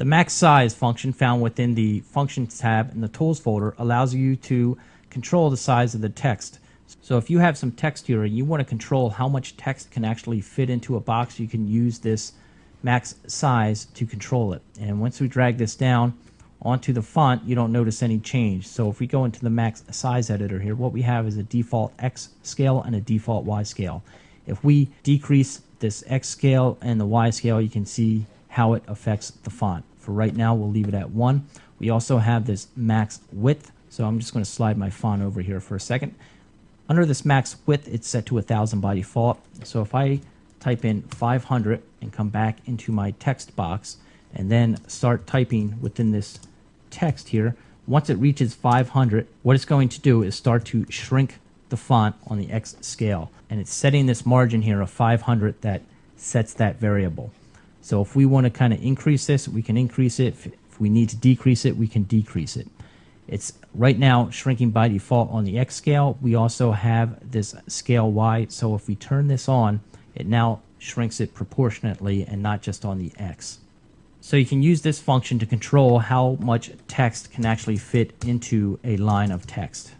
The max size function found within the Functions tab in the Tools folder allows you to control the size of the text. So if you have some text here and you want to control how much text can actually fit into a box, you can use this max size to control it. And once we drag this down onto the font, you don't notice any change. So if we go into the max size editor here, what we have is a default X scale and a default Y scale. If we decrease this X scale and the Y scale, you can see how it affects the font. For right now, we'll leave it at 1. We also have this max width. So I'm just going to slide my font over here for a second. Under this max width, it's set to 1000 by default. So if I type in 500 and come back into my text box and then start typing within this text here, once it reaches 500, what it's going to do is start to shrink the font on the X scale. And it's setting this margin here of 500 that sets that variable. So if we want to kind of increase this, we can increase it. If we need to decrease it, we can decrease it. It's right now shrinking by default on the X scale. We also have this scale Y. So if we turn this on, it now shrinks it proportionately and not just on the X. So you can use this function to control how much text can actually fit into a line of text.